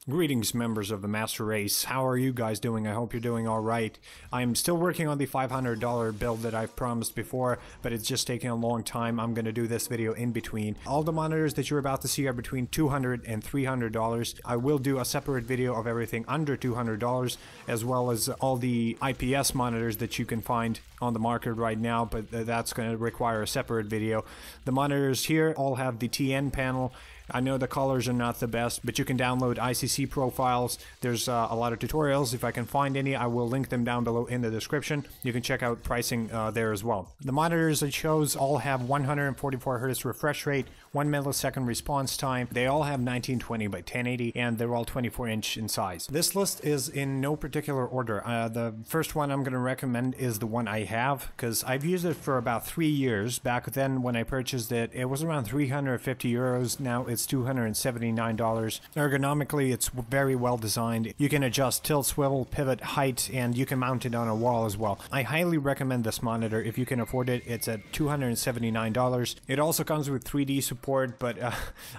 Greetings, members of the Master Race. How are you guys doing? I hope you're doing alright. I'm still working on the $500 build that I've promised before, but it's just taking a long time. I'm going to do this video in between. All the monitors that you're about to see are between $200 and $300. I will do a separate video of everything under $200, as well as all the IPS monitors that you can find on the market right now, but that's going to require a separate video. The monitors here all have the TN panel. I know the colors are not the best, but you can download ICC profiles. There's a lot of tutorials. If I can find any, I will link them down below in the description. You can check out pricing there as well. The monitors it shows all have 144Hz refresh rate, 1 millisecond response time. They all have 1920 by 1080, and they're all 24-inch in size. This list is in no particular order. The first one I'm going to recommend is the one I have, because I've used it for about 3 years. Back then when I purchased it, it was around 350 euros. Now it's $279. Ergonomically, it's very well designed. You can adjust tilt, swivel, pivot, height, and you can mount it on a wall as well. I highly recommend this monitor if you can afford it. It's at $279. It also comes with 3D support, but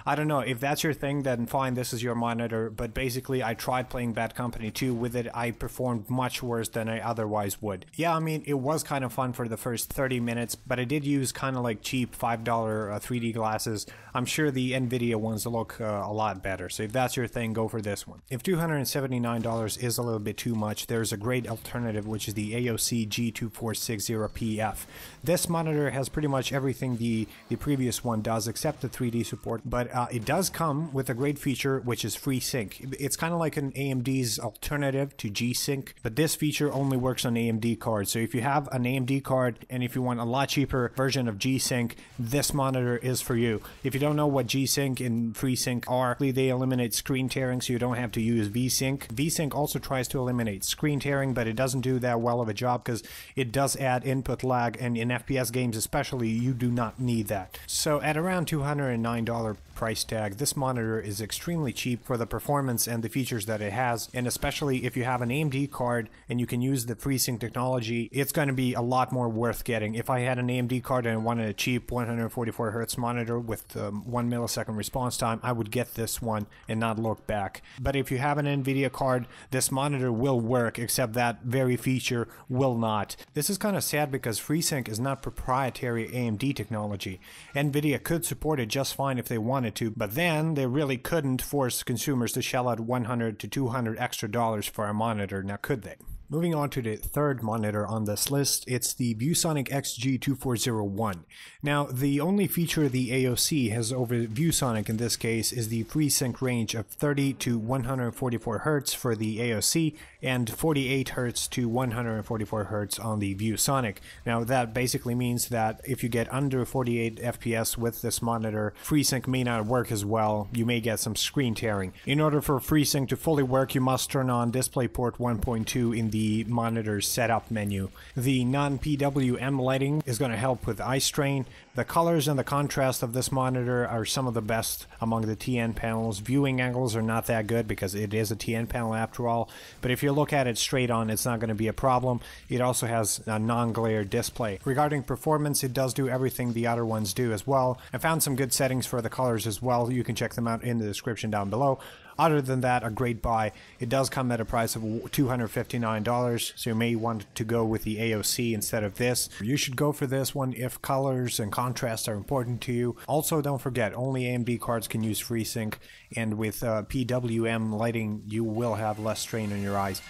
I don't know. If that's your thing, then fine, this is your monitor. But basically, I tried playing Bad Company 2 with it. I performed much worse than I otherwise would. Yeah, I mean, it was kind of fun for the first 30 minutes, but I did use kind of like cheap $5 3D glasses. I'm sure the NVIDIA ones look a lot better, so if that's your thing, go for this one. If $279 is a little bit too much, there's a great alternative, which is the AOC G2460PF. This monitor has pretty much everything the previous one does except the 3D support, but it does come with a great feature, which is FreeSync. It's kind of like an AMD's alternative to G-Sync, but this feature only works on AMD cards. So if you have an AMD card and if you want a lot cheaper version of G-Sync, this monitor is for you. If you don't know what G-Sync and FreeSync are, they eliminate screen tearing, so you don't have to use VSync. VSync also tries to eliminate screen tearing, but it doesn't do that well of a job because it does add input lag, and in FPS games especially, you do not need that. So at around $209 price tag, this monitor is extremely cheap for the performance and the features that it has, and especially if you have an AMD card and you can use the FreeSync technology, it's going to be a lot more worth getting. If I had an AMD card and I wanted a cheap 144Hz monitor with 1 millisecond response time, I would get this one and not look back. But if you have an NVIDIA card, this monitor will work, except that very feature will not. This is kind of sad because FreeSync is not proprietary AMD technology. NVIDIA could support it just fine if they wanted to, but then they really couldn't force consumers to shell out $100 to $200 extra for a monitor, now could they? Moving on to the third monitor on this list, it's the ViewSonic XG2401. Now, the only feature the AOC has over ViewSonic in this case is the FreeSync range of 30 to 144 Hz for the AOC and 48 Hz to 144 Hz on the ViewSonic. Now, that basically means that if you get under 48 FPS with this monitor, FreeSync may not work as well. You may get some screen tearing. In order for FreeSync to fully work, you must turn on DisplayPort 1.2 in the monitor's setup menu. The non-PWM lighting is going to help with eye strain. The colors and the contrast of this monitor are some of the best among the TN panels. Viewing angles are not that good because it is a TN panel after all, but if you look at it straight on, it's not going to be a problem. It also has a non-glare display. Regarding performance, it does do everything the other ones do as well. I found some good settings for the colors as well. You can check them out in the description down below. Other than that, a great buy. It does come at a price of $259, so you may want to go with the AOC instead of this. You should go for this one if colors and contrast are important to you. Also, don't forget, only AMD cards can use FreeSync, and with PWM lighting, you will have less strain on your eyes.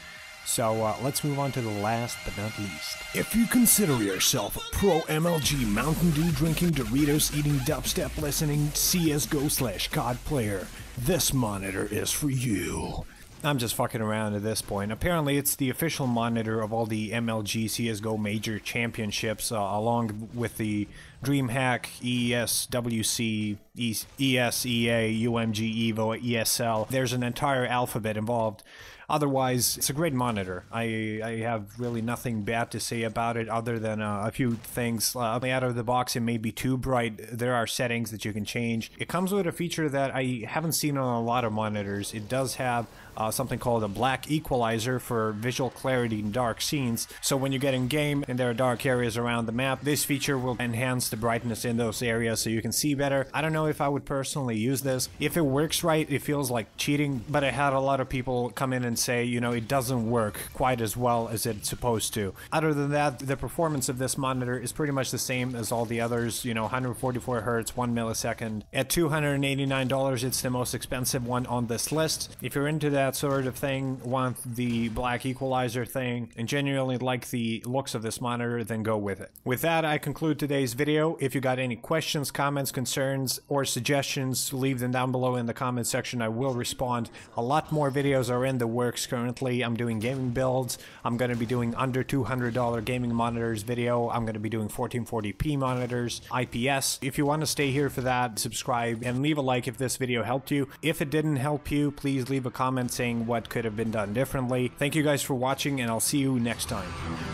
So let's move on to the last but not least. If you consider yourself a pro MLG Mountain Dew drinking, Doritos eating, dubstep listening, CSGO/COD player, this monitor is for you. I'm just fucking around at this point. Apparently, it's the official monitor of all the MLG CSGO major championships, along with the DreamHack, ES, WC, ES, EA, UMG, EVO, ESL. There's an entire alphabet involved. Otherwise, it's a great monitor. I have really nothing bad to say about it other than a few things. Out of the box, it may be too bright. There are settings that you can change. It comes with a feature that I haven't seen on a lot of monitors. It does have something called a black equalizer for visual clarity in dark scenes. So when you get in game and there are dark areas around the map, this feature will enhance the brightness in those areas so you can see better. I don't know if I would personally use this. If it works right, it feels like cheating, but I had a lot of people come in and say, you know, it doesn't work quite as well as it's supposed to. Other than that, the performance of this monitor is pretty much the same as all the others, you know, 144 hertz, 1 millisecond. At $289, it's the most expensive one on this list. If you're into that sort of thing, want the black equalizer thing, and genuinely like the looks of this monitor, then go with it. With that, I conclude today's video. If you got any questions, comments, concerns, or suggestions, leave them down below in the comment section. I will respond. A lot more videos are in the works currently. I'm doing gaming builds. I'm going to be doing under $200 gaming monitors video. I'm going to be doing 1440p monitors, IPS. If you want to stay here for that, subscribe and leave a like if this video helped you. If it didn't help you, please leave a comment saying what could have been done differently. Thank you guys for watching, and I'll see you next time.